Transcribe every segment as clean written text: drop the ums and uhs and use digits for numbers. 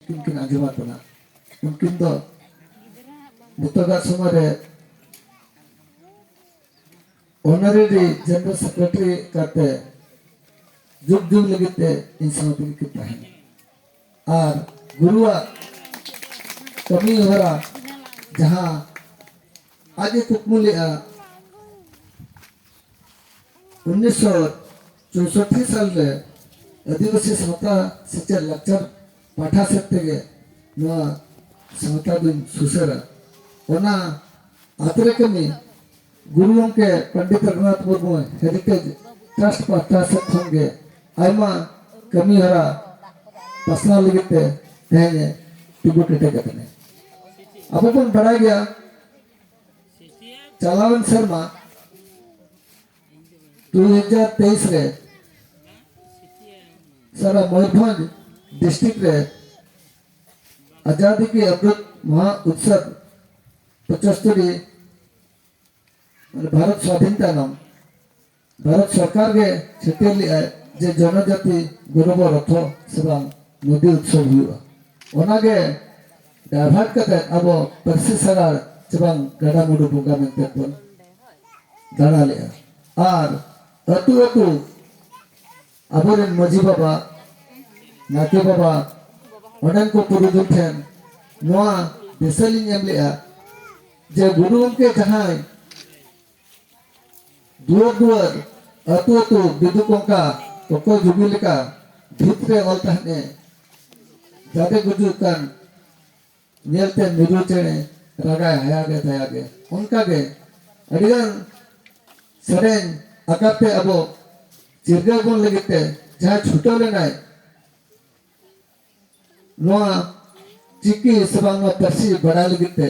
उनकिन आंजमातना उनकिन दो नितोगा समय honorary general secretary करते जुग जुग लगते इन समय की तहन और गुरुआ कमी हरा जहाँ आज कुकमुले 1964 साल रे आदिवासी सावता सेचर लक्चर पाठा सकते गे नवा सावता दिन सुसरा ओना आतरे कमी गुरुओं के पंडित रघुनाथ मुर्मू हेरिटेज ट्रस्ट पाठा सकते होंगे आयमा कमी हरा पर्सनल लगते तेहे तिबु टेटे कतने अब अपन बड़ा गया चालावन शर्मा 2023 रे सारा मयूरभंज डिस्ट्रिक्ट रे आजादी की अमृत महा उत्सव 75 भारत स्वाधीनता नाम भारत सरकार के छेटियर लिया जे जनजाति गौरव रथ सेवा नदी उत्सव हुआ ओनागे डायभार्ट करते अब परसी सगार चबांग गड़ा मुडु बुंगा मेंते बन दाना लिया और अतु अतु अबोरेन मजी बाबा नाके बाबा ओनन को पुरुदुल ठेन नोआ दिसलिंग एम लिया जे गुरु के जहां दुआर दुआर अतु अतु बिदुकों का तोको जुबिल का भितरे ऑल तहने जाते गुजुकान नेलते मिरु चेणे रागा हायागे उनका गे अडिगान सरेन अकाते अब चिरगा बन लगते जहाँ छुटो लेनाय नोआ चिकी सबांग परसी बड़ा लगते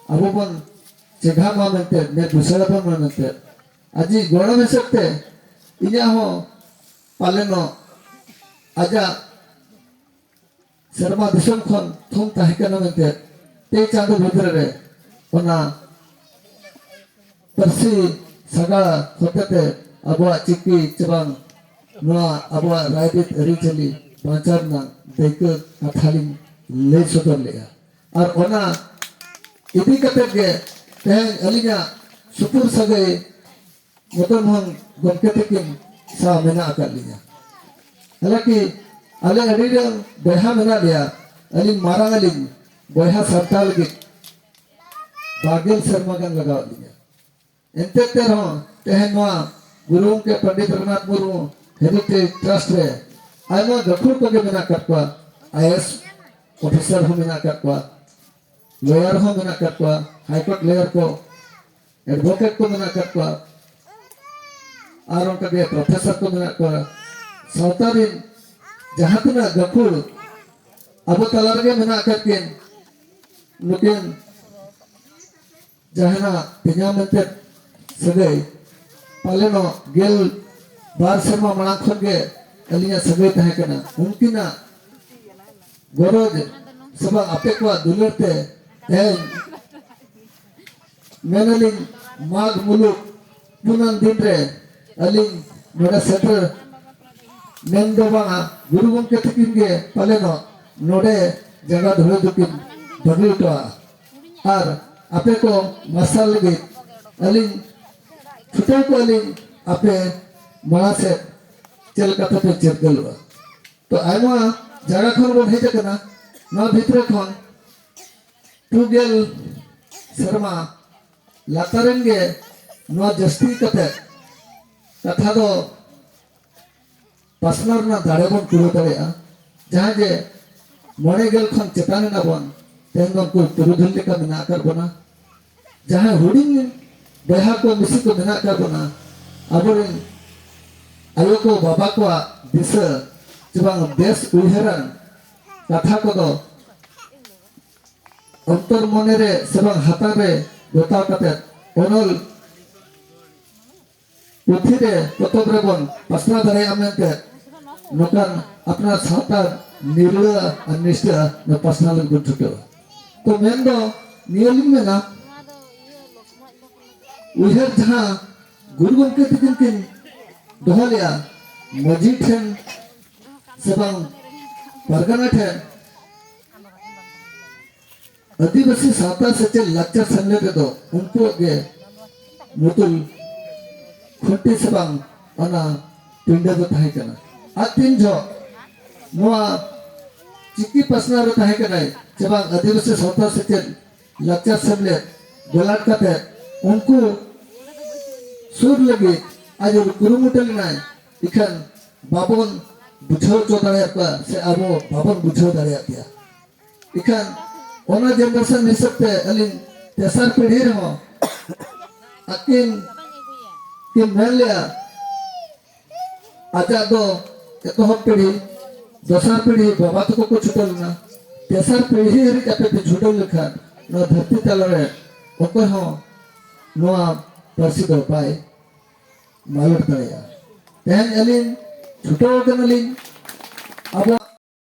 अब बन चेघा मा मनते ने दुसरा बन मनते अजी गोड़ा में सकते इन्या हो पालेनो आजा शर्मा दिसम खन थम ताहिकना मनते ते चांदो भीतर रे ओना परसी सगा होते अबवा चिकी चबांग नोआ अबवा रायदित अरिचली पांचरना देख कथालिंग ले सदर लेया और ओना इदी कते गे तेहन अलिया सुपुर सगे मदन मोहन गमके तकिन सा मेना अकल लिया हालांकि अले अडिरंग बेहा मेना लिया अलिंग मारांग अलिंग बोहा सरकार लगी बागेल शर्मा गन लगाव लिया एंते तेरो तेहनवा गुरुओं के पंडित रघुनाथ मुर्मू हेरिटेज ट्रस्ट रे आयमा गखुर को के मेना करवा आईएएस ऑफिसर हो मेना करवा लॉयर हो मेना करवा हाईकोर्ट लॉयर को एडवोकेट को मेना करवा और उनका के प्रोफेसर को मेना करवा सावतारिन जहां तना गखुर अब तलार के मेना करके नुकिन जहाना पिnya मेंते सगई पालेनो गेल बार शर्मा मना खन के अलिया सगई तहे कना उनकिना गरज सबा आपे को दुलरते तेन मेनलिन माघ मुलुक पुनन दिन रे अलिन नोडा सेटर नेंदोबा गुरु गमके तकिन गे पालेनो नोडे जगह धुले दुकिन बगलुटा और आपे को मसाल लगे अलिन छुटे को अलिन आपे मना से चल कथा पे चेरगल तो आयमा जगह खन बन हेज कना ना भितरे खन टूगेल शर्मा लातारेंगे ना जस्ती कथे कथा दो पर्सनल ना दाड़े बन कुरो दड़ेया जहां जे मोड़े गेल खन चेताने ना बन तेंगन को पुरुधुल लेका मेना कर बना जहां हुडिंग बहा को मिसी को मेना कर बना अबोरिन आयो को बाबा को दिस जबांग देश उहेरन कथा को दो अंतर मने रे सबंग हाता रे गोता कते ओनल पुथी रे पतब रे बन पसना दरे आमेते नोकान अपना सावता निर्लय अनिष्टा न पर्सनल गुड छुटो तो मेन दो नियलिंग में ना उहेर जहां गुरु गमके तकिन किन दोहलिया मजी ठेन sebang pargana ठेन आदिवासी सावता सेचेद लाचार सेमलेद रेदो उनको गे मुतुल खुंटी से बांग अना पिंडे दो ताहे कना आ तीन जो नोआ चिकी पसना रो ताहे कना जबांग आदिवासी सावता सेचेद लाचार सेमलेद गलाट काते उनको सुर लगे आज कुरुमुटल नाय इखन बाबन बुझाव चो दाड़ेयाता से आबो बाबन बुझाव दाड़ेयातिया इखन ओना जनरेशन हिसाबते अलिन तेसर पीढ़ी रहो अकिन कि मेन लिया आजा दो एतोहब पीढ़ी दोसर पीढ़ी बाबा तको को छुटल ना तेसर पीढ़ी हरि कापे पे छुटल लेखा न धरती तलरे ओको हो नोआ परसी दो पाए मालट दाड़ेया तेहन अलिन छुटो गनलिन अब